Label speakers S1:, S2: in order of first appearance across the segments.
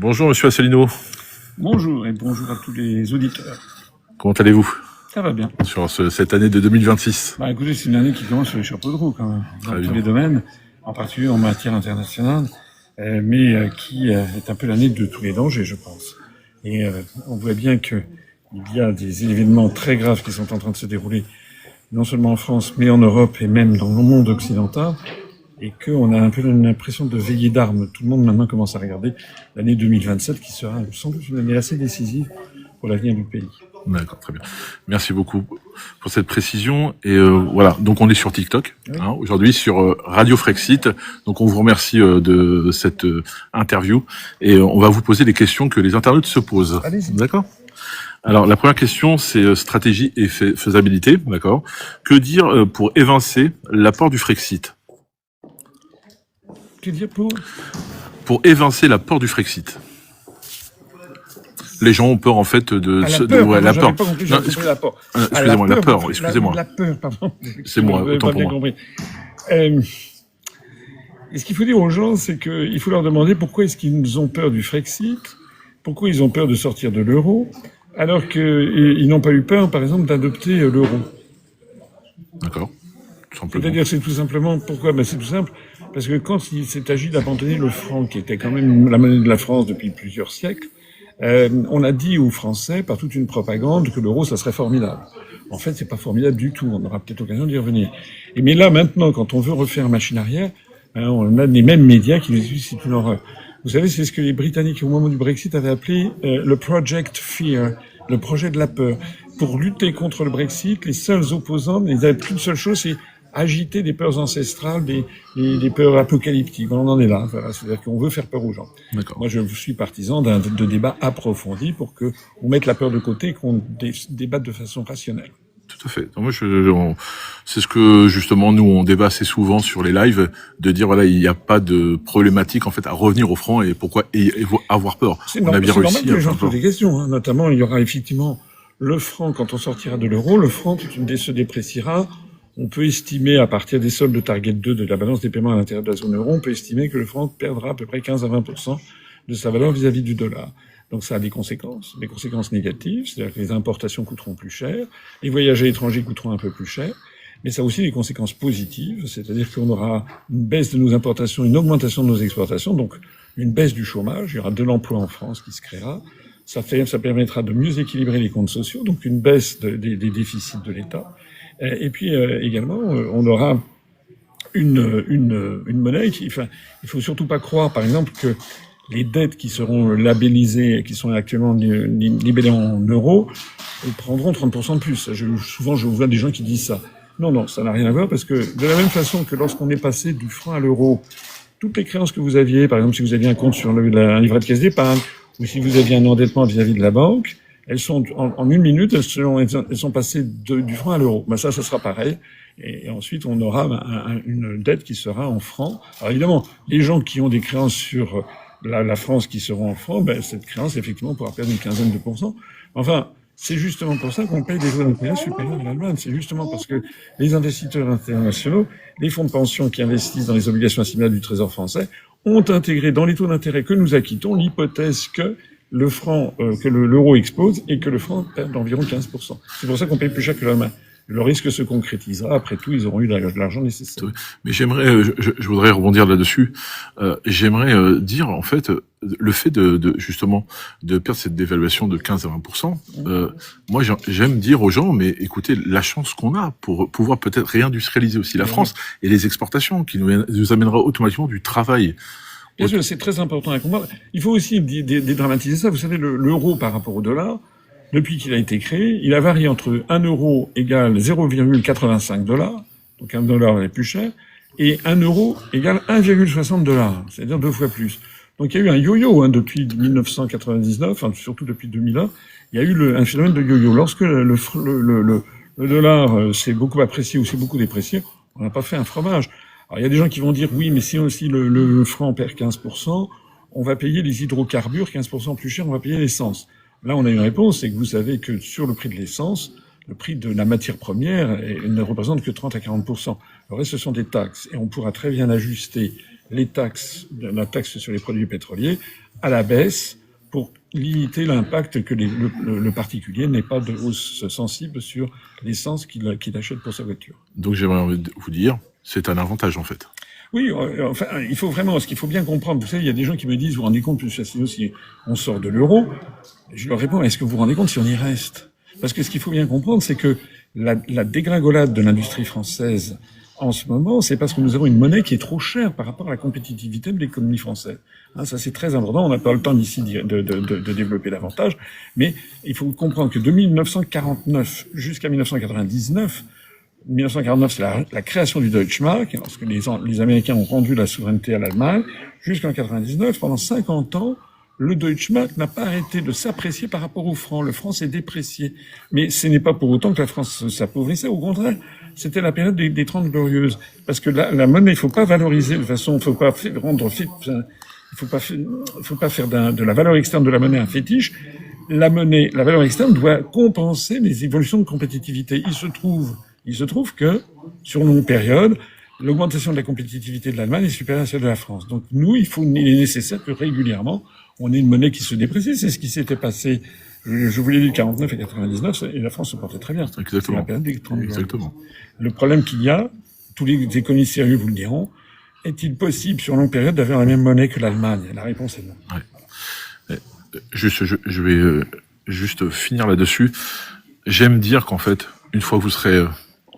S1: Bonjour Monsieur Asselineau,
S2: Bonjour et bonjour à tous les auditeurs.
S1: comment allez-vous
S2: Ça va bien.
S1: sur cette année de 2026?
S2: Bah écoutez, c'est une année qui commence sur les chapeaux de roue quand même, dans tous les domaines, en particulier en matière internationale, mais qui est un peu l'année de tous les dangers, je pense. Et on voit bien que il y a des événements très graves qui sont en train de se dérouler, non seulement en France, mais en Europe et même dans le monde occidental, et qu'on a un peu l'impression de veiller d'armes. Tout le monde maintenant commence à regarder l'année 2027 qui sera sans doute une année assez décisive pour l'avenir du pays.
S1: D'accord, très bien. Merci beaucoup pour cette précision. Et voilà, donc on est sur TikTok aujourd'hui, sur Radio Frexit. Donc on vous remercie de cette interview et on va vous poser les questions que les internautes se posent.
S2: Allez-y.
S1: D'accord. Alors la première question, c'est stratégie et faisabilité. D'accord. Que dire pour évincer l'apport du Frexit?
S2: Que dire
S1: Pour évincer l'apport du Frexit. Les gens ont peur en fait de
S2: la peur.
S1: Excusez-moi, la peur. Excusez-moi.
S2: La peur, pardon.
S1: C'est moi, autant pour moi.
S2: Ce qu'il faut dire aux gens, c'est qu'il faut leur demander pourquoi est-ce qu'ils ont peur du Frexit, pourquoi ils ont peur de sortir de l'euro, alors qu'ils n'ont pas eu peur, par exemple, d'adopter l'euro.
S1: D'accord.
S2: C'est-à-dire, c'est tout simplement pourquoi? C'est tout simple. Parce que quand il s'est agi d'abandonner le franc, qui était quand même la monnaie de la France depuis plusieurs siècles, on a dit aux Français, par toute une propagande, que l'euro, ça serait formidable. En fait, c'est pas formidable du tout. On aura peut-être l'occasion d'y revenir. Mais là, maintenant, quand on veut refaire machine arrière, on a les mêmes médias qui nous disent c'est une horreur. Vous savez, c'est ce que les Britanniques, au moment du Brexit, avaient appelé le Project Fear, le projet de la peur. Pour lutter contre le Brexit, les seuls opposants, ils n'avaient qu'une seule chose, c'est agiter des peurs ancestrales, des peurs apocalyptiques. On en est là. Voilà. C'est-à-dire qu'on veut faire peur aux gens. Moi, je suis partisan de débats approfondis pour que on mette la peur de côté et qu'on débatte de façon rationnelle.
S1: Tout à fait. Moi, c'est ce que justement nous on débat assez souvent sur les lives, de dire voilà, il n'y a pas de problématique en fait à revenir au franc et pourquoi avoir peur.
S2: On a bien réussi. C'est normal que les gens posent des questions. Notamment, il y aura effectivement le franc quand on sortira de l'euro. Le franc se dépréciera. On peut estimer, à partir des soldes de Target 2 de la balance des paiements à l'intérieur de la zone euro, on peut estimer que le franc perdra à peu près 15 à 20% de sa valeur vis-à-vis du dollar. Donc ça a des conséquences négatives, c'est-à-dire que les importations coûteront plus cher, les voyages à l'étranger coûteront un peu plus cher, mais ça a aussi des conséquences positives, c'est-à-dire qu'on aura une baisse de nos importations, une augmentation de nos exportations, donc une baisse du chômage, il y aura de l'emploi en France qui se créera, ça permettra de mieux équilibrer les comptes sociaux, donc une baisse des déficits de l'État. Et puis également, on aura une monnaie il faut surtout pas croire, par exemple, que les dettes qui seront labellisées, qui sont actuellement libellées en euros, prendront 30% de plus. Souvent, je vois des gens qui disent ça. Non, ça n'a rien à voir, parce que de la même façon que lorsqu'on est passé du franc à l'euro, toutes les créances que vous aviez, par exemple, si vous aviez un compte sur un livret de caisse d'épargne, ou si vous aviez un endettement vis-à-vis de la banque, elles sont en une minute, elles sont passées du franc à l'euro. Ça sera pareil. Et ensuite, on aura une dette qui sera en francs. Alors évidemment, les gens qui ont des créances sur la France qui seront en francs, cette créance effectivement pourra perdre une quinzaine de %. Enfin, c'est justement pour ça qu'on paye des taux d'intérêt supérieurs à l'Allemagne. C'est justement parce que les investisseurs internationaux, les fonds de pension qui investissent dans les obligations assimilables du Trésor français, ont intégré dans les taux d'intérêt que nous acquittons l'hypothèse que l'euro explose et que le franc perd d'environ 15%. C'est pour ça qu'on paye plus cher que l'Allemagne. Le risque se concrétisera. Après tout, ils auront eu de l'argent nécessaire.
S1: Mais j'aimerais, je voudrais rebondir là-dessus. J'aimerais dire, en fait, le fait justement de perdre cette dévaluation de 15 à 20%, moi, j'aime dire aux gens, mais écoutez, la chance qu'on a pour pouvoir peut-être réindustrialiser aussi la France et les exportations qui nous amènera automatiquement du travail.
S2: Bien sûr, c'est très important à comprendre. Il faut aussi dédramatiser ça. Vous savez, l'euro par rapport au dollar, depuis qu'il a été créé, il a varié entre 1 euro égale 0,85 $, donc $1 est plus cher, et 1 euro égale 1,60 $, c'est-à-dire 2 fois plus. Donc il y a eu un yo-yo depuis 1999, enfin surtout depuis 2001, il y a eu un phénomène de yo-yo. Lorsque le dollar s'est beaucoup apprécié ou s'est beaucoup déprécié, on n'a pas fait un fromage. Alors il y a des gens qui vont dire oui, mais si aussi le franc perd 15%, on va payer les hydrocarbures 15% plus cher, on va payer l'essence. Là, on a une réponse, c'est que vous savez que sur le prix de l'essence, le prix de la matière première ne représente que 30 à 40%. Le reste, ce sont des taxes. Et on pourra très bien ajuster les taxes, la taxe sur les produits pétroliers, à la baisse pour limiter l'impact que le particulier n'ait pas de hausse sensible sur l'essence qu'il achète pour sa voiture.
S1: Donc j'aimerais vous dire, c'est un avantage en fait.
S2: Oui, enfin, il faut vraiment, ce qu'il faut bien comprendre, vous savez, il y a des gens qui me disent, vous vous rendez compte, M. Asselineau, si on sort de l'euro? Je leur réponds, est-ce que vous vous rendez compte si on y reste? Parce que ce qu'il faut bien comprendre, c'est que la dégringolade de l'industrie française en ce moment, c'est parce que nous avons une monnaie qui est trop chère par rapport à la compétitivité de l'économie française. Hein, ça, c'est très important. On n'a pas le temps d'ici de développer davantage. Mais il faut comprendre que de 1949 jusqu'à 1999, 1949, c'est la création du Deutschmark, lorsque les Américains ont rendu la souveraineté à l'Allemagne. Jusqu'en 99, pendant 50 ans, le Deutschmark n'a pas arrêté de s'apprécier par rapport au franc. Le franc s'est déprécié. Mais ce n'est pas pour autant que la France s'appauvrissait. Au contraire, c'était la période des 30 glorieuses. Parce que la monnaie, il faut pas valoriser de façon, il faut pas faire de la valeur externe de la monnaie un fétiche. La valeur externe doit compenser les évolutions de compétitivité. Il se trouve que, sur longue période, l'augmentation de la compétitivité de l'Allemagne est supérieure à celle de la France. Donc nous, il est nécessaire que régulièrement, on ait une monnaie qui se déprécie. C'est ce qui s'était passé, je vous l'ai dit, 49 et 99, et la France se portait très bien.
S1: Exactement.
S2: C'est la période des 30
S1: Exactement.
S2: Le problème qu'il y a, tous les économistes sérieux vous le diront, est-il possible sur longue période d'avoir la même monnaie que l'Allemagne? La réponse est non.
S1: Ouais. Je vais juste finir là-dessus. J'aime dire qu'en fait, une fois que vous serez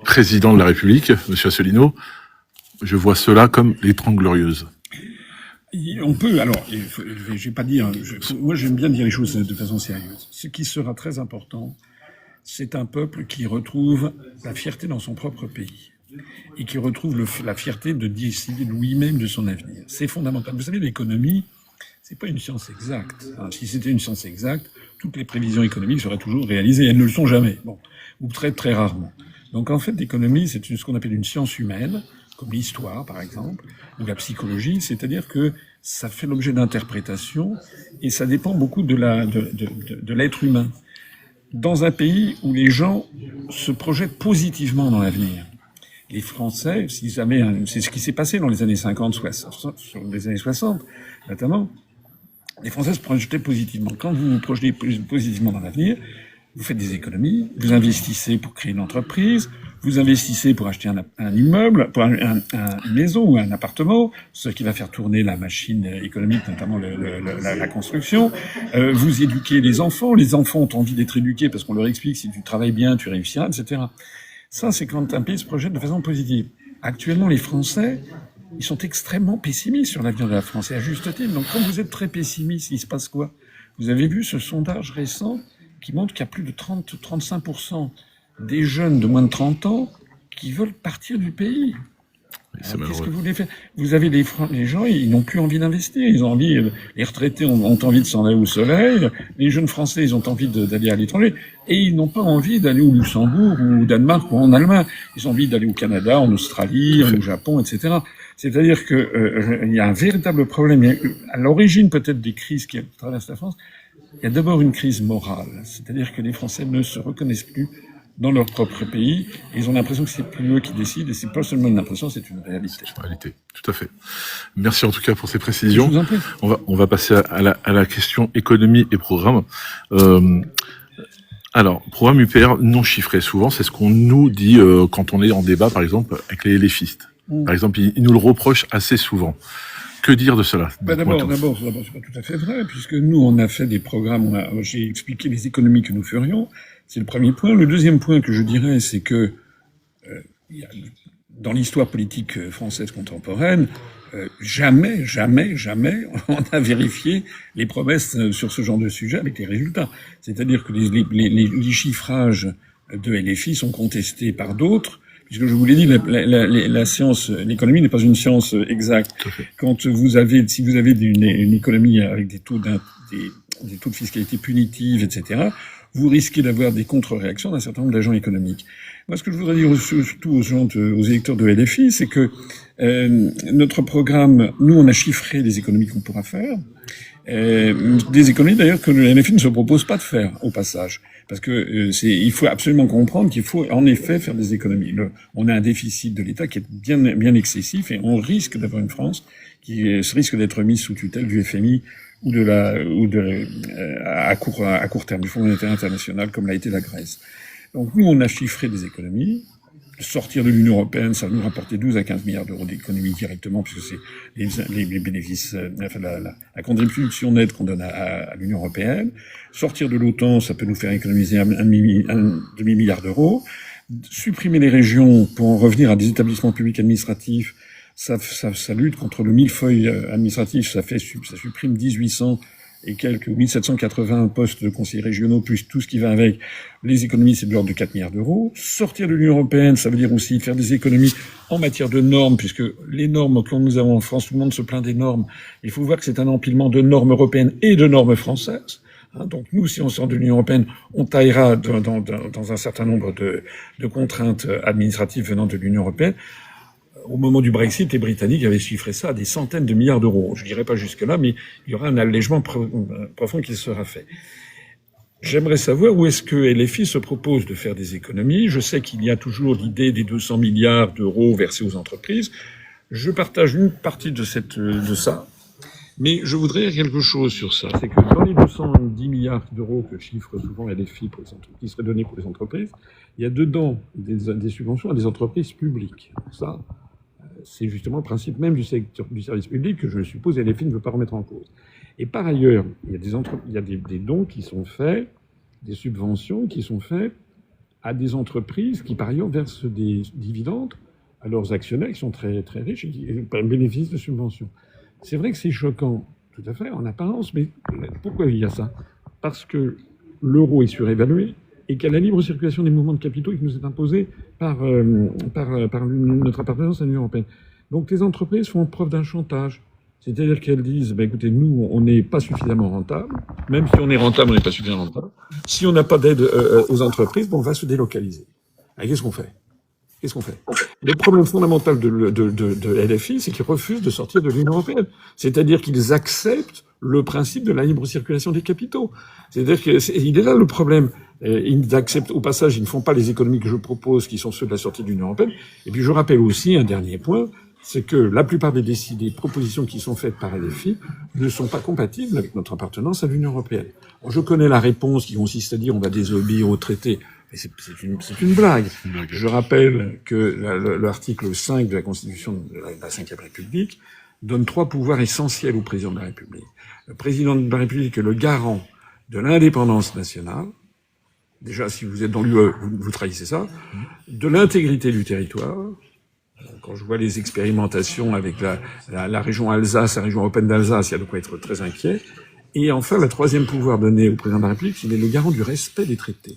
S1: président de la République, Monsieur Asselineau, je vois cela comme les 30 glorieuses.
S2: On peut, alors, je vais pas dire, moi j'aime bien dire les choses de façon sérieuse. Ce qui sera très important, c'est un peuple qui retrouve la fierté dans son propre pays et qui retrouve la fierté de décider lui-même de son avenir. C'est fondamental. Vous savez, l'économie, c'est pas une science exacte. Si c'était une science exacte, toutes les prévisions économiques seraient toujours réalisées. Elles ne le sont jamais. Bon, ou très très rarement. Donc en fait, l'économie, c'est ce qu'on appelle une science humaine, comme l'histoire par exemple, ou la psychologie, c'est-à-dire que ça fait l'objet d'interprétations et ça dépend beaucoup de l'être humain. Dans un pays où les gens se projettent positivement dans l'avenir, les Français, c'est ce qui s'est passé dans les années 50, 60, sur les années 60 notamment, les Français se projetaient positivement. Quand vous vous projetez positivement dans l'avenir, vous faites des économies, vous investissez pour créer une entreprise, vous investissez pour acheter un immeuble, pour une maison ou un appartement, ce qui va faire tourner la machine économique, notamment la construction. Vous éduquez les enfants ont envie d'être éduqués parce qu'on leur explique si tu travailles bien, tu réussiras, etc. Ça, c'est quand un pays se projette de façon positive. Actuellement, les Français, ils sont extrêmement pessimistes sur l'avenir de la France, et à juste titre. Donc, quand vous êtes très pessimiste, il se passe quoi? Vous avez vu ce sondage récent qui montre qu'il y a plus de 35% des jeunes de moins de 30 ans qui veulent partir du pays. Qu'est-ce que vous voulez faire? Vous avez les gens, ils n'ont plus envie d'investir. Ils ont envie, les retraités ont envie de s'en aller au soleil. Les jeunes Français, ils ont envie d'aller à l'étranger. Et ils n'ont pas envie d'aller au Luxembourg ou au Danemark ou en Allemagne. Ils ont envie d'aller au Canada, en Australie, au Japon, etc. C'est-à-dire que il y a un véritable problème. À l'origine peut-être des crises qui traversent la France, il y a d'abord une crise morale. C'est-à-dire que les Français ne se reconnaissent plus dans leur propre pays, et ils ont l'impression que c'est plus eux qui décident, et c'est pas seulement une impression, c'est une réalité.
S1: C'est une réalité, tout à fait. Merci en tout cas pour ces précisions.
S2: Je vous en prie.
S1: On va passer à la question économie et programme. Alors, programme UPR non chiffré, souvent, c'est ce qu'on nous dit quand on est en débat, par exemple, avec les LFistes. Par exemple, ils nous le reprochent assez souvent. Que dire de cela?
S2: D'abord, c'est pas tout à fait vrai, puisque nous, on a fait des programmes, j'ai expliqué les économies que nous ferions. C'est le premier point. Le deuxième point que je dirais, c'est que dans l'histoire politique française contemporaine, jamais on a vérifié les promesses sur ce genre de sujet avec les résultats. C'est-à-dire que les chiffrages de LFI sont contestés par d'autres, puisque je vous l'ai dit, la science, l'économie n'est pas une science exacte. Quand si vous avez une économie avec des taux de fiscalité punitive, etc., vous risquez d'avoir des contre-réactions d'un certain nombre d'agents économiques. Moi, ce que je voudrais dire surtout aux électeurs de LFI, c'est que notre programme, nous, on a chiffré les économies qu'on pourra faire, Des économies d'ailleurs que le LFI ne se propose pas de faire au passage, parce que il faut absolument comprendre qu'il faut en effet faire des économies. On a un déficit de l'État qui est bien excessif et on risque d'avoir une France qui risque d'être mise sous tutelle du FMI ou à court terme du Fonds monétaire international comme l'a été la Grèce. Donc nous on a chiffré des économies. Sortir de l'Union européenne, ça va nous rapporter 12 à 15 milliards d'euros d'économies directement, puisque c'est les bénéfices, enfin la contribution nette qu'on donne à l'Union européenne. Sortir de l'OTAN, ça peut nous faire économiser un demi-milliard d'euros. Supprimer les régions pour en revenir à des établissements publics administratifs, ça lutte contre le millefeuille administratif, ça supprime 1800 et quelques 1780 postes de conseillers régionaux, plus tout ce qui va avec. Les économies, c'est de l'ordre de 4 milliards d'euros. Sortir de l'Union européenne, ça veut dire aussi faire des économies en matière de normes, puisque les normes que nous avons en France, tout le monde se plaint des normes. Il faut voir que c'est un empilement de normes européennes et de normes françaises. Donc nous, si on sort de l'Union européenne, on taillera dans un certain nombre de contraintes administratives venant de l'Union européenne. Au moment du Brexit, les Britanniques avaient chiffré ça à des centaines de milliards d'euros. Je dirais pas jusque-là, mais il y aura un allègement profond qui sera fait. J'aimerais savoir où est-ce que LFI se propose de faire des économies. Je sais qu'il y a toujours l'idée des 200 milliards d'euros versés aux entreprises. Je partage une partie de ça. Mais je voudrais dire quelque chose sur ça. C'est que dans les 210 milliards d'euros que chiffre souvent LFI qui seraient donnés pour les entreprises, il y a dedans des subventions à des entreprises publiques. Ça, c'est justement le principe même du service public que je suppose LFI ne veut pas remettre en cause. Et par ailleurs, il y a des dons qui sont faits, des subventions qui sont faites à des entreprises qui par ailleurs versent des dividendes à leurs actionnaires qui sont très, très riches et qui bénéficient de subventions. C'est vrai que c'est choquant, tout à fait, en apparence, mais pourquoi il y a ça? Parce que l'euro est surévalué et qu'il y a la libre circulation des mouvements de capitaux qui nous est imposée par notre appartenance à l'Union européenne. Donc les entreprises font preuve d'un chantage. C'est-à-dire qu'elles disent, écoutez, nous, on n'est pas suffisamment rentable. Même si on est rentable, on n'est pas suffisamment rentable. Si on n'a pas d'aide aux entreprises, on va se délocaliser. Alors, qu'est-ce qu'on fait? Le problème fondamental de LFI, c'est qu'ils refusent de sortir de l'Union européenne. C'est-à-dire qu'ils acceptent le principe de la libre circulation des capitaux. C'est-à-dire qu'il est là le problème. Ils acceptent, au passage, ils ne font pas les économies que je propose, qui sont ceux de la sortie de l'Union européenne. Et puis je rappelle aussi un dernier point, c'est que la plupart des propositions qui sont faites par LFI ne sont pas compatibles avec notre appartenance à l'Union européenne. Alors, je connais la réponse qui consiste à dire on va désobéir au traité. Mais c'est une blague. Je rappelle que l'article 5 de la Constitution de la Ve République donne 3 pouvoirs essentiels au président de la République. Le président de la République est le garant de l'indépendance nationale. Déjà, si vous êtes dans l'UE, vous trahissez ça. De l'intégrité du territoire. Quand je vois les expérimentations avec la région Alsace, la région européenne d'Alsace, il y a de quoi être très inquiet. Et enfin, le 3e pouvoir donné au président de la République, il est le garant du respect des traités.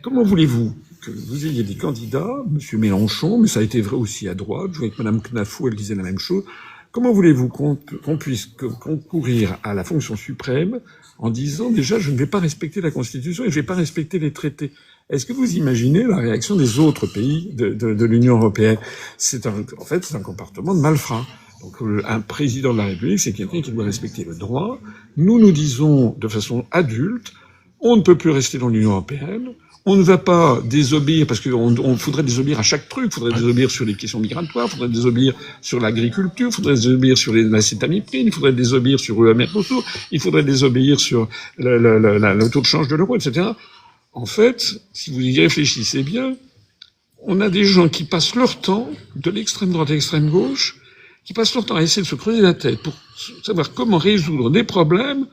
S2: Comment voulez-vous que vous ayez des candidats, M. Mélenchon, mais ça a été vrai aussi à droite, je vois avec Mme Knafou, elle disait la même chose, comment voulez-vous qu'on puisse concourir à la fonction suprême en disant déjà je ne vais pas respecter la Constitution et je ne vais pas respecter les traités? Est-ce que vous imaginez la réaction des autres pays de l'Union européenne? En fait, c'est un comportement de malfrat. Donc, un président de la République, c'est quelqu'un qui doit respecter le droit. Nous disons de façon adulte, on ne peut plus rester dans l'Union européenne. On ne va pas désobéir parce qu'on faudrait désobéir à chaque truc. Il faudrait désobéir sur les questions migratoires, il faudrait désobéir sur l'agriculture, il faudrait désobéir sur l'acétamiprine, il faudrait désobéir sur le Mercosur, il faudrait désobéir sur le taux de change de l'euro, etc. En fait, si vous y réfléchissez bien, on a des gens qui passent leur temps, de l'extrême droite à l'extrême gauche, qui passent leur temps à essayer de se creuser la tête pour savoir comment résoudre des problèmes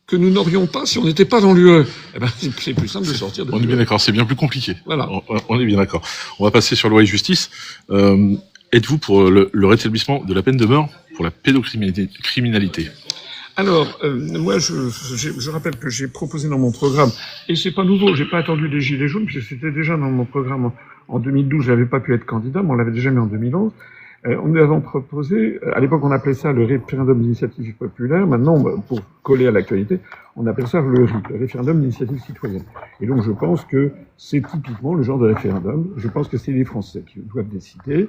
S2: que nous n'aurions pas si on n'était pas dans l'UE. Eh ben, c'est plus simple de sortir de l'UE.
S1: On est bien d'accord, c'est bien plus compliqué.
S2: Voilà.
S1: On est bien d'accord. On va passer sur loi et justice. Êtes-vous pour le rétablissement de la peine de mort pour la pédocriminalité?
S2: Alors, moi, je rappelle que j'ai proposé dans mon programme, et c'est pas nouveau, j'ai pas attendu les Gilets jaunes, puisque c'était déjà dans mon programme en 2012, j'avais pas pu être candidat, mais on l'avait déjà mis en 2011. Nous avons proposé, à l'époque on appelait ça le référendum d'initiative populaire, maintenant, pour coller à l'actualité, on appelle ça le RIC, le référendum d'initiative citoyenne. Et donc je pense que c'est typiquement le genre de référendum, je pense que c'est les Français qui doivent décider.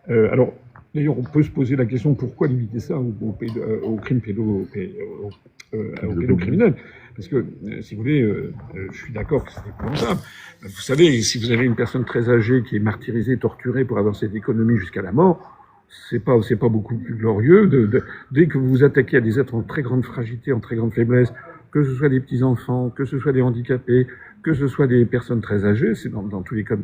S2: Alors, D'ailleurs, on peut se poser la question pourquoi limiter ça aux crimes pédocriminels. Parce que, si vous voulez, je suis d'accord que c'est épouvantable. Vous savez, si vous avez une personne très âgée qui est martyrisée, torturée pour avoir cette économie jusqu'à la mort, c'est pas beaucoup plus glorieux dès que vous vous attaquez à des êtres en très grande fragilité, en très grande faiblesse, que ce soit des petits-enfants, que ce soit des handicapés, que ce soit des personnes très âgées, c'est dans tous les cas,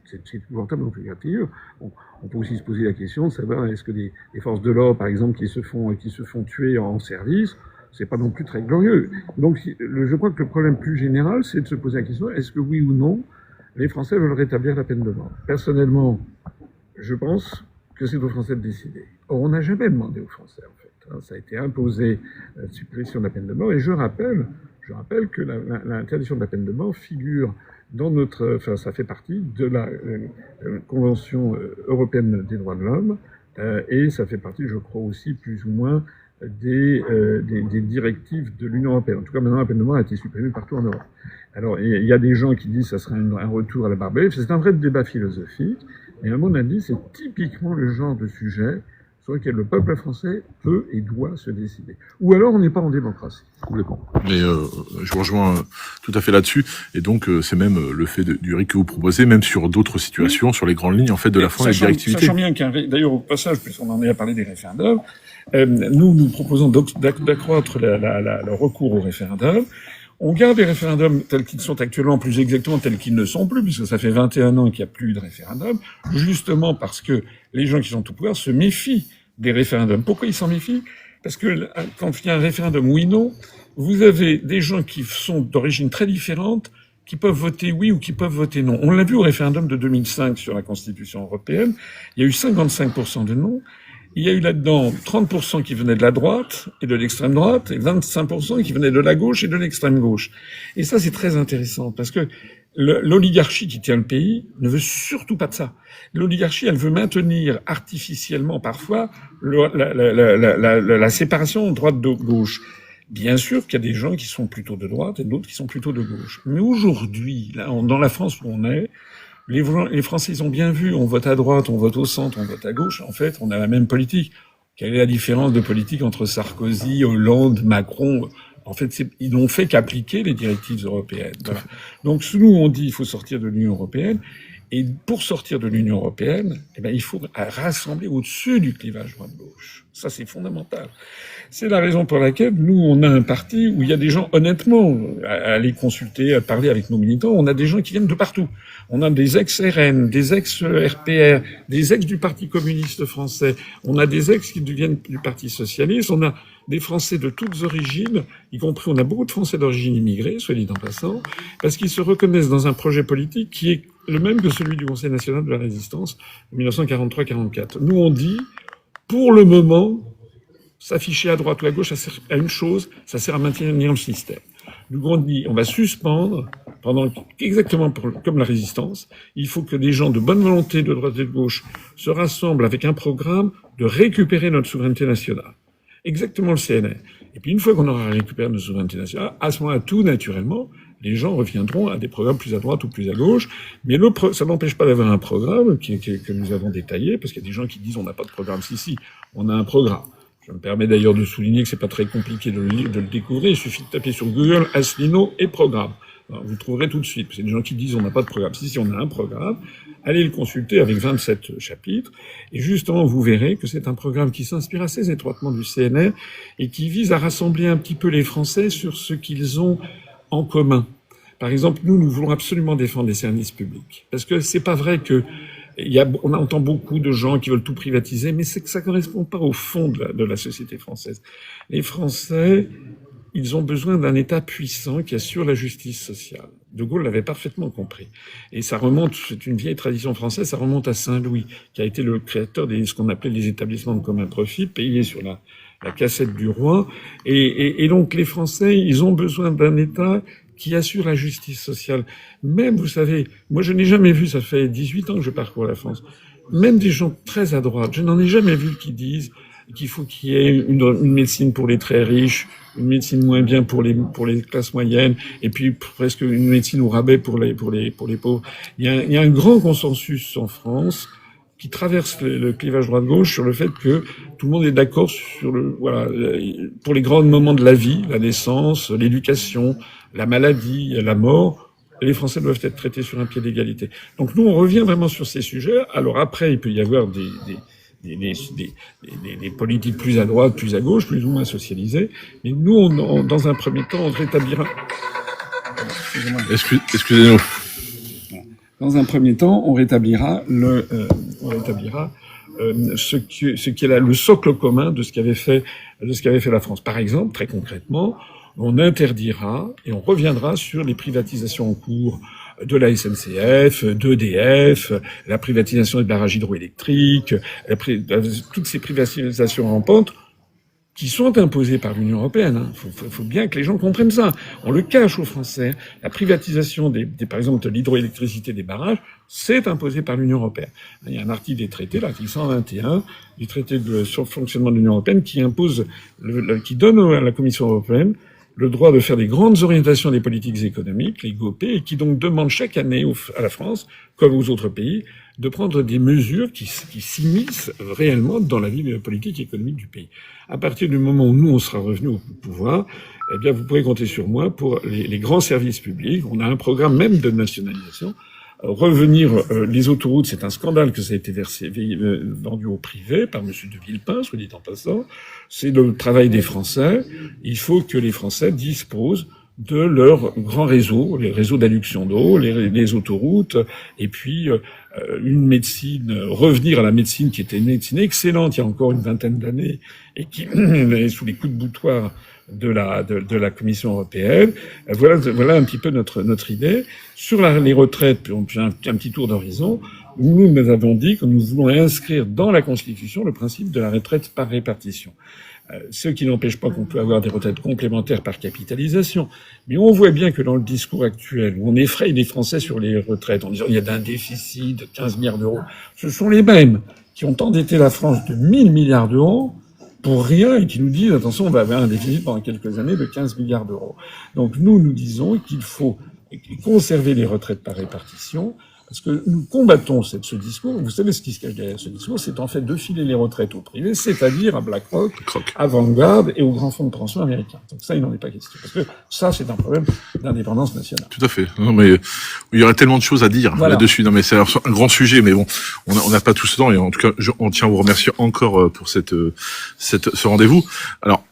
S2: c'est épouvantable dans tous les cas de figure. On peut aussi se poser la question de savoir est-ce que des forces de l'ordre, par exemple, qui se font tuer en service, c'est pas non plus très glorieux. Donc, je crois que le problème plus général, c'est de se poser la question est-ce que oui ou non, les Français veulent rétablir la peine de mort. Personnellement, je pense que c'est aux Français de décider. Or, on n'a jamais demandé aux Français, en fait. Ça a été imposé, la suppression de la peine de mort, et je rappelle que l'interdiction de la peine de mort figure dans ça fait partie de la Convention européenne des droits de l'homme, et ça fait partie, je crois aussi, plus ou moins, des directives de l'Union européenne. En tout cas, maintenant, la peine de mort a été supprimée partout en Europe. Alors, il y a des gens qui disent que ça serait un retour à la barbarie. C'est un vrai débat philosophique. Mais à mon avis, c'est typiquement le genre de sujet sur lequel le peuple français peut et doit se décider. Ou alors on n'est pas en démocratie.
S1: Complètement. Mais je vous rejoins tout à fait là-dessus. Et donc c'est même le fait du RIC que vous proposez, même sur d'autres situations, sur les grandes lignes en fait de la fin et de la directivité.
S2: Sachant bien d'ailleurs au passage, puisqu'on en est à parler des référendums, nous proposons d'accroître le recours au référendum. On garde les référendums tels qu'ils sont actuellement, plus exactement tels qu'ils ne sont plus, puisque ça fait 21 ans qu'il n'y a plus de référendum, justement parce que les gens qui sont au pouvoir se méfient des référendums. Pourquoi ils s'en méfient? Parce que quand il y a un référendum oui/non, vous avez des gens qui sont d'origine très différente, qui peuvent voter oui ou qui peuvent voter non. On l'a vu au référendum de 2005 sur la Constitution européenne, il y a eu 55% de non. Il y a eu là-dedans 30% qui venaient de la droite et de l'extrême droite et 25% qui venaient de la gauche et de l'extrême gauche. Et ça, c'est très intéressant parce que l'oligarchie qui tient le pays ne veut surtout pas de ça. L'oligarchie, elle veut maintenir artificiellement parfois la séparation droite-gauche. Bien sûr qu'il y a des gens qui sont plutôt de droite et d'autres qui sont plutôt de gauche. Mais aujourd'hui, là, dans la France où on est, les Français, ils ont bien vu, on vote à droite, on vote au centre, on vote à gauche. En fait, on a la même politique. Quelle est la différence de politique entre Sarkozy, Hollande, Macron? En fait, ils n'ont fait qu'appliquer les directives européennes. Voilà. Donc, nous, on dit qu'il faut sortir de l'Union européenne. Et pour sortir de l'Union européenne, il faut rassembler au-dessus du clivage droite-gauche. Ça, c'est fondamental. C'est la raison pour laquelle nous, on a un parti où il y a des gens, honnêtement, à aller consulter, à parler avec nos militants, on a des gens qui viennent de partout. On a des ex-RN, des ex-RPR, des ex du Parti communiste français, on a des ex qui deviennent du Parti socialiste, on a des Français de toutes origines, y compris, on a beaucoup de Français d'origine immigrée, soit dit en passant, parce qu'ils se reconnaissent dans un projet politique qui est le même que celui du Conseil national de la résistance, en 1943-44. Nous, on dit, pour le moment, s'afficher à droite ou à gauche, ça sert à une chose, ça sert à maintenir le système. Nous, on dit, on va suspendre, exactement comme la résistance, il faut que des gens de bonne volonté de droite et de gauche se rassemblent avec un programme de récupérer notre souveraineté nationale. Exactement le CNR. Et puis une fois qu'on aura récupéré notre souveraineté nationale, à ce moment-là, tout naturellement, les gens reviendront à des programmes plus à droite ou plus à gauche. Mais ça n'empêche pas d'avoir un programme que nous avons détaillé, parce qu'il y a des gens qui disent on n'a pas de programme. Si, on a un programme. Je me permets d'ailleurs de souligner que c'est pas très compliqué de le découvrir. Il suffit de taper sur Google Asselineau et programme. Alors, vous le trouverez tout de suite. C'est des gens qui disent on n'a pas de programme. Si, on a un programme. Allez le consulter avec 27 chapitres. Et justement, vous verrez que c'est un programme qui s'inspire assez étroitement du CNR et qui vise à rassembler un petit peu les Français sur ce qu'ils ont en commun. Par exemple, nous voulons absolument défendre les services publics. Parce que c'est pas vrai que on entend beaucoup de gens qui veulent tout privatiser, mais c'est que ça correspond pas au fond de la société française. Les Français, ils ont besoin d'un État puissant qui assure la justice sociale. De Gaulle l'avait parfaitement compris. Et ça remonte, c'est une vieille tradition française, ça remonte à Saint-Louis, qui a été le créateur de ce qu'on appelait les établissements de commun profit, payés sur la cassette du roi. Et donc les Français, ils ont besoin d'un État qui assure la justice sociale. Même, vous savez, moi je n'ai jamais vu, ça fait 18 ans que je parcours la France, même des gens très à droite, je n'en ai jamais vu qui disent qu'il faut qu'il y ait une médecine pour les très riches, une médecine moins bien pour les classes moyennes, et puis presque une médecine au rabais pour les pauvres. Il y a un grand consensus en France qui traverse le clivage droite-gauche sur le fait que tout le monde est d'accord sur pour les grands moments de la vie, la naissance, l'éducation, la maladie, la mort, les Français doivent être traités sur un pied d'égalité. Donc nous, on revient vraiment sur ces sujets. Alors après, il peut y avoir des politiques plus à droite, plus à gauche, plus ou moins socialisées. Mais nous, dans un premier temps, on rétablira.
S1: Excusez-nous.
S2: Dans un premier temps, on rétablira ce qui est là, le socle commun de ce qu'avait fait la France. Par exemple, très concrètement, on interdira et on reviendra sur les privatisations en cours de la SNCF, d'EDF, la privatisation des barrages hydroélectriques, toutes ces privatisations rampantes qui sont imposées par l'Union européenne. Faut bien que les gens comprennent ça. On le cache aux Français. La privatisation par exemple, de l'hydroélectricité des barrages, c'est imposé par l'Union européenne. Il y a un article des traités, l'article 121 du traité sur le fonctionnement de l'Union européenne, qui impose, qui donne à la Commission européenne le droit de faire des grandes orientations des politiques économiques, les GOP, et qui donc demande chaque année à la France, comme aux autres pays, de prendre des mesures qui s'immiscent réellement dans la vie politique et économique du pays. À partir du moment où nous, on sera revenus au pouvoir, eh bien, vous pourrez compter sur moi pour les grands services publics. On a un programme même de nationalisation. Revenir, les autoroutes, c'est un scandale que ça a été vendu au privé par M. de Villepin, soit dit en passant. C'est le travail des Français. Il faut que les Français disposent de leur grand réseau, les réseaux d'adduction d'eau, les autoroutes, et puis une médecine, revenir à la médecine qui était une médecine excellente il y a encore une vingtaine d'années, et qui est sous les coups de boutoir de la Commission européenne. Voilà un petit peu notre idée. Sur les retraites, puis on fait un petit tour d'horizon. Nous avons dit que nous voulons inscrire dans la Constitution le principe de la retraite par répartition. Ce qui n'empêche pas qu'on peut avoir des retraites complémentaires par capitalisation. Mais on voit bien que dans le discours actuel, où on effraie les Français sur les retraites en disant il y a un déficit de 15 milliards d'euros, ce sont les mêmes qui ont endetté la France de 1000 milliards d'euros pour rien et qui nous disent attention, on va avoir un déficit pendant quelques années de 15 milliards d'euros. Donc nous disons qu'il faut conserver les retraites par répartition, parce que nous combattons ce discours. Vous savez ce qui se cache derrière ce discours, c'est en fait de filer les retraites au privé, c'est-à-dire à BlackRock, à Vanguard et aux grands fonds de pension américains. Donc ça, il n'en est pas question. Parce que ça, c'est un problème d'indépendance nationale.
S1: Tout à fait. Non, mais il y aurait tellement de choses à dire là-dessus. Non, mais c'est un grand sujet, mais bon, on n'a pas tout ce temps. Et en tout cas, on tient à vous remercier encore pour ce rendez-vous. Alors,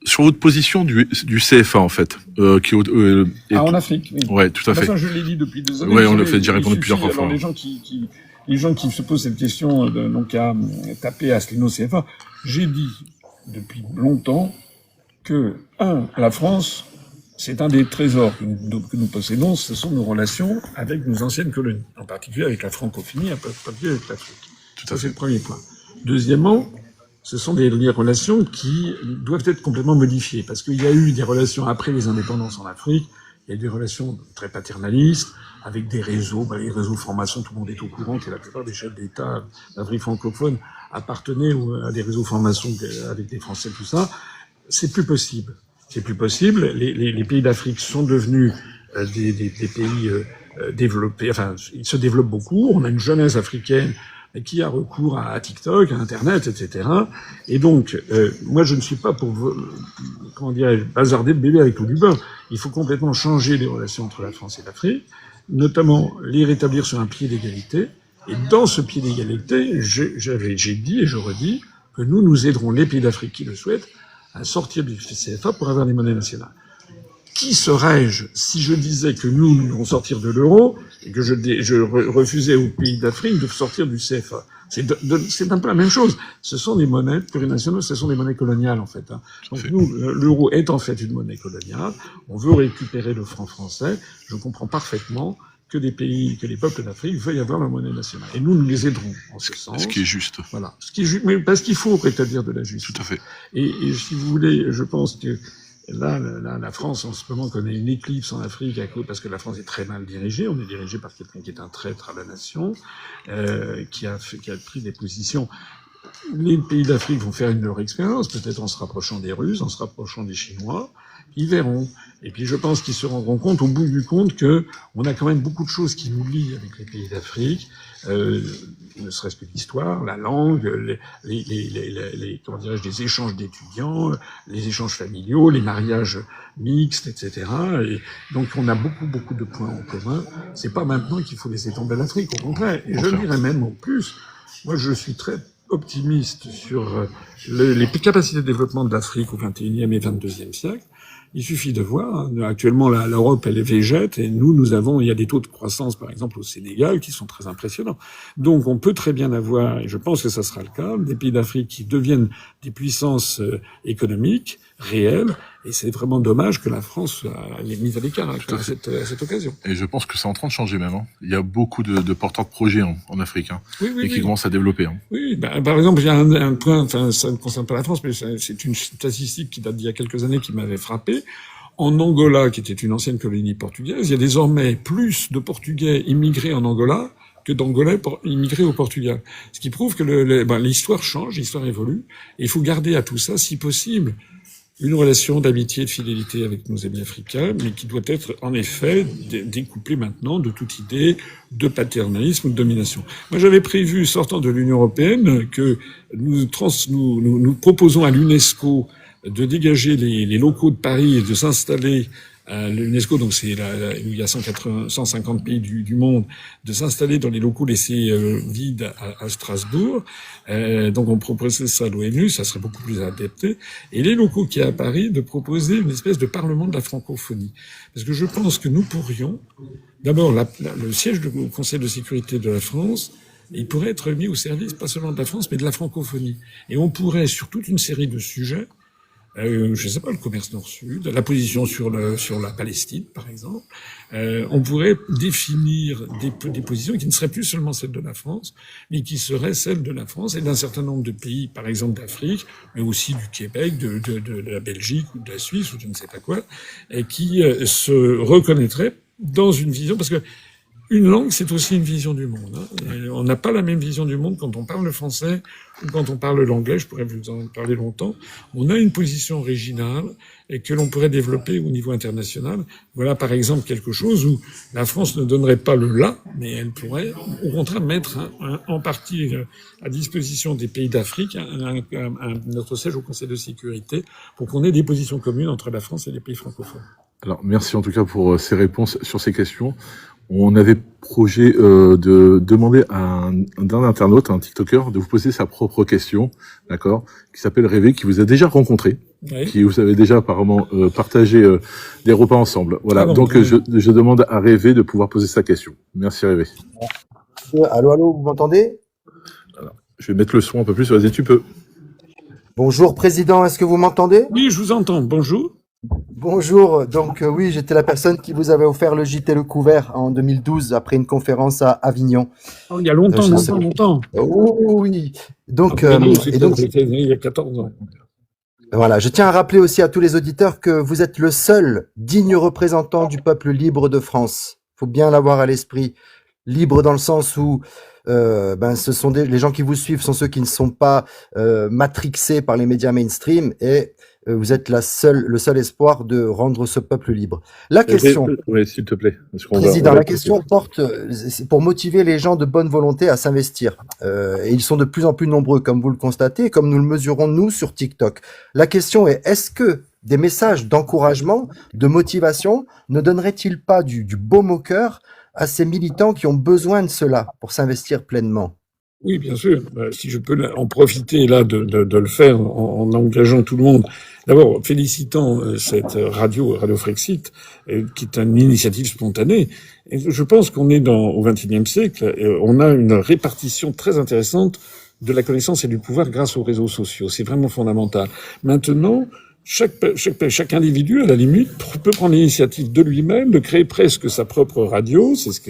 S1: sur votre position du CFA, en fait,
S2: en Afrique, oui.
S1: Ouais, tout à fait.
S2: Ça, je l'ai dit depuis des années.
S1: Ouais, on l'a fait déjà répondre plusieurs fois.
S2: Alors, les gens qui se posent cette question, donc à taper Asselineau CFA, j'ai dit depuis longtemps que, la France, c'est un des trésors que nous possédons, ce sont nos relations avec nos anciennes colonies, en particulier avec la francophonie, en particulier avec l'Afrique. Ça, c'est le premier point. Deuxièmement, ce sont des relations qui doivent être complètement modifiées, parce qu'il y a eu des relations après les indépendances en Afrique, il y a eu des relations très paternalistes, avec des réseaux, les réseaux de formation, tout le monde est au courant que la plupart des chefs d'État d'Afrique francophone appartenaient à des réseaux de formation avec des Français, tout ça. C'est plus possible. C'est plus possible. Les pays d'Afrique sont devenus des pays développés, enfin, ils se développent beaucoup. On a une jeunesse africaine qui a recours à TikTok, à Internet, etc. Et donc, moi, je ne suis pas pour, bazarder le bébé avec l'eau du bain. Il faut complètement changer les relations entre la France et l'Afrique, notamment les rétablir sur un pied d'égalité. Et dans ce pied d'égalité, j'ai dit et je redis que nous aiderons les pays d'Afrique qui le souhaitent à sortir du CFA pour avoir des monnaies nationales. Qui serais-je si je disais que nous devons sortir de l'euro et que je refusais aux pays d'Afrique de sortir du CFA? C'est un peu la même chose. Ce sont des monnaies plurinationales, ce sont des monnaies coloniales, en fait. Donc nous, l'euro est en fait une monnaie coloniale. On veut récupérer le franc français. Je comprends parfaitement que les peuples d'Afrique veuillent avoir leur monnaie nationale. Et nous les aiderons en ce sens.
S1: Ce qui est juste.
S2: Voilà. Mais parce qu'il faut rétablir de la justice.
S1: Tout à fait.
S2: Et si vous voulez, je pense que là, la France, en ce moment, connaît une éclipse en Afrique parce que la France est très mal dirigée. On est dirigé par quelqu'un qui est un traître à la nation, qui a pris des positions les pays d'Afrique vont faire leur expérience, peut-être en se rapprochant des Russes, en se rapprochant des Chinois. Ils verront. Et puis je pense qu'ils se rendront compte, au bout du compte, que on a quand même beaucoup de choses qui nous lient avec les pays d'Afrique, ne serait-ce que l'histoire, la langue, comment dirais-je, les échanges d'étudiants, les échanges familiaux, les mariages mixtes, etc. Et donc on a beaucoup de points en commun. C'est pas maintenant qu'il faut laisser tomber l'Afrique, au contraire. Et je dirais même en plus, moi je suis très optimiste sur les capacités de développement de l'Afrique au XXIe et XXIIe siècle. Il suffit de voir. Actuellement, l'Europe, elle végète, et il y a des taux de croissance, par exemple, au Sénégal, qui sont très impressionnants. Donc, on peut très bien avoir, et je pense que ça sera le cas, des pays d'Afrique qui deviennent des puissances économiques réelles, et c'est vraiment dommage que la France les mise à l'écart à cette occasion.
S1: Et je pense que c'est en train de changer même. Hein. Il y a beaucoup de porteurs de projets en Afrique, hein, qui commencent à développer. Hein.
S2: Oui, par exemple, il y a un point, enfin, ça ne concerne pas la France, mais c'est une statistique qui date d'il y a quelques années qui m'avait frappé. En Angola, qui était une ancienne colonie portugaise, il y a désormais plus de Portugais immigrés en Angola que d'Angolais immigrés au Portugal. Ce qui prouve que l'histoire change, l'histoire évolue, et il faut garder à tout ça, si possible, une relation d'amitié et de fidélité avec nos amis africains, mais qui doit être en effet découplée maintenant de toute idée de paternalisme ou de domination. Moi, j'avais prévu, sortant de l'Union européenne, que nous proposons à l'UNESCO de dégager les locaux de Paris et de s'installer à l'UNESCO, donc c'est il y a 150 pays du monde, de s'installer dans les locaux laissés vides à Strasbourg. Donc on proposait ça à l'ONU, ça serait beaucoup plus adapté. Et les locaux qui y a à Paris, de proposer une espèce de parlement de la francophonie. Parce que je pense que nous pourrions, d'abord, le siège du Conseil de sécurité de la France, il pourrait être mis au service, pas seulement de la France, mais de la francophonie. Et on pourrait, sur toute une série de sujets, je sais pas, le commerce nord-sud, la position sur la Palestine, par exemple. On pourrait définir des positions qui ne seraient plus seulement celles de la France, mais qui seraient celles de la France et d'un certain nombre de pays, par exemple d'Afrique, mais aussi du Québec, de la Belgique ou de la Suisse ou je ne sais pas quoi, et qui se reconnaîtraient dans une vision, parce que une langue, c'est aussi une vision du monde. Hein. On n'a pas la même vision du monde quand on parle le français ou quand on parle l'anglais. Je pourrais vous en parler longtemps. On a une position originale et que l'on pourrait développer au niveau international. Voilà, par exemple, quelque chose où la France ne donnerait pas le là, mais elle pourrait, au contraire, mettre en partie à disposition des pays d'Afrique notre siège au Conseil de sécurité pour qu'on ait des positions communes entre la France et les pays francophones.
S1: Alors, merci en tout cas pour ces réponses sur ces questions. On avait projet de demander à d'un internaute, un TikToker, de vous poser sa propre question, d'accord, qui s'appelle Rêver, qui vous a déjà rencontré, oui, qui vous avez déjà apparemment partagé des repas ensemble. Voilà, donc je demande à Rêver de pouvoir poser sa question. Merci Rêver.
S3: Allô, vous m'entendez?
S1: Alors, je vais mettre le son un peu plus, vas-y, tu peux.
S3: Bonjour Président, est-ce que vous m'entendez?
S2: Oui, je vous entends, bonjour.
S3: Bonjour, donc oui, j'étais la personne qui vous avait offert le JT Le Couvert en 2012 après une conférence à Avignon.
S2: Oh, il y a longtemps, longtemps.
S3: Oh, oui, donc,
S2: c'était il y a 14 ans.
S3: Voilà, je tiens à rappeler aussi à tous les auditeurs que vous êtes le seul digne représentant du peuple libre de France. Faut bien l'avoir à l'esprit. Libre dans le sens où ce sont les gens qui vous suivent sont ceux qui ne sont pas matrixés par les médias mainstream et vous êtes le seul espoir de rendre ce peuple libre. La question,
S1: oui, s'il te plaît,
S3: Président, la question porte pour motiver les gens de bonne volonté à s'investir. Et ils sont de plus en plus nombreux, comme vous le constatez, comme nous le mesurons nous sur TikTok. La question est-ce que des messages d'encouragement, de motivation, ne donneraient-ils pas du baume au cœur à ces militants qui ont besoin de cela pour s'investir pleinement?
S2: Oui, bien sûr. Si je peux en profiter là de le faire en engageant tout le monde. D'abord, félicitant cette Radio Frexit, qui est une initiative spontanée. Et je pense qu'on est au XXIe siècle. Et on a une répartition très intéressante de la connaissance et du pouvoir grâce aux réseaux sociaux. C'est vraiment fondamental. Maintenant, chaque individu, à la limite, peut prendre l'initiative de lui-même de créer presque sa propre radio. C'est ce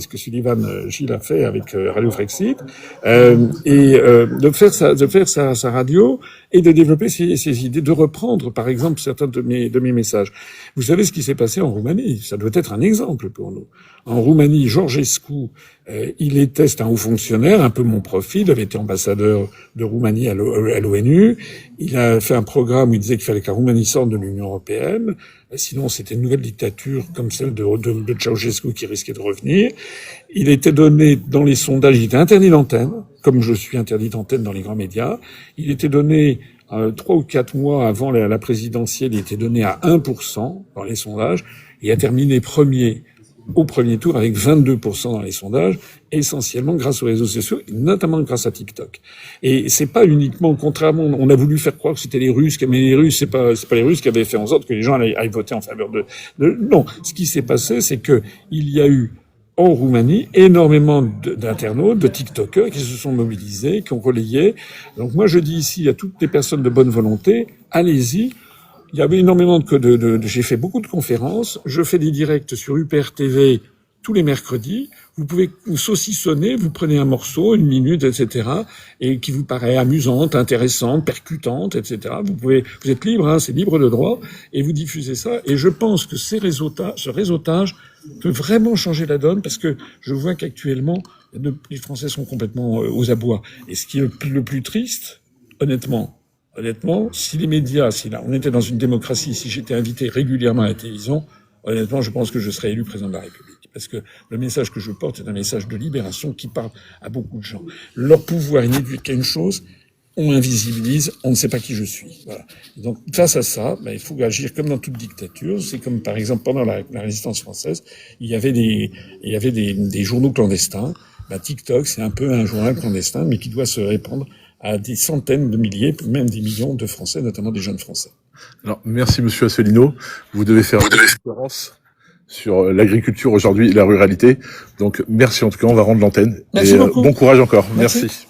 S2: que Sullivan Gilles a fait avec Radio Frexit, de faire sa radio et de développer ses idées, de reprendre, par exemple, certains de mes messages. Vous savez ce qui s'est passé en Roumanie. Ça doit être un exemple pour nous. En Roumanie, Georgescu C'est un haut fonctionnaire, un peu mon profil, il avait été ambassadeur de Roumanie à l'ONU. Il a fait un programme où il disait qu'il fallait que la Roumanie sorte de l'Union européenne. Sinon, c'était une nouvelle dictature comme celle de Ceausescu qui risquait de revenir. Il était donné dans les sondages, il était interdit d'antenne, comme je suis interdit d'antenne dans les grands médias. Il était donné 3 ou 4 mois avant la présidentielle, il était donné à 1% dans les sondages. Il a terminé premier au premier tour avec 22% dans les sondages, essentiellement grâce aux réseaux sociaux, notamment grâce à TikTok. Et c'est pas uniquement, contrairement, on a voulu faire croire que c'était les Russes, mais les Russes, c'est pas les Russes qui avaient fait en sorte que les gens aillent voter en faveur de non. Ce qui s'est passé, c'est que il y a eu en Roumanie énormément d'internautes, de TikTokers qui se sont mobilisés, qui ont relayé. Donc moi, je dis ici à toutes les personnes de bonne volonté, allez-y. Il y avait énormément j'ai fait beaucoup de conférences. Je fais des directs sur UPR TV tous les mercredis. Vous pouvez vous saucissonner, vous prenez un morceau, 1 minute, etc., et qui vous paraît amusante, intéressante, percutante, etc. Vous êtes libre, hein, c'est libre de droit, et vous diffusez ça. Et je pense que ce réseautage peut vraiment changer la donne, parce que je vois qu'actuellement, les Français sont complètement aux abois. Et ce qui est le plus triste, honnêtement, si les médias, on était dans une démocratie, si j'étais invité régulièrement à la télévision, honnêtement, je pense que je serais élu président de la République. Parce que le message que je porte est un message de libération qui parle à beaucoup de gens. Leur pouvoir est réduit qu'à une chose, on invisibilise, on ne sait pas qui je suis. Voilà. Et donc, face à ça, il faut agir comme dans toute dictature. C'est comme, par exemple, pendant la résistance française, il y avait des journaux clandestins. TikTok, c'est un peu un journal clandestin, mais qui doit se répandre à des centaines de milliers, même des millions de Français, notamment des jeunes Français.
S1: Alors, merci Monsieur Asselineau. Vous devez faire une conférence sur l'agriculture aujourd'hui et la ruralité. Donc, merci en tout cas, on va rendre l'antenne.
S2: Merci beaucoup.
S1: Bon courage encore.
S2: Merci.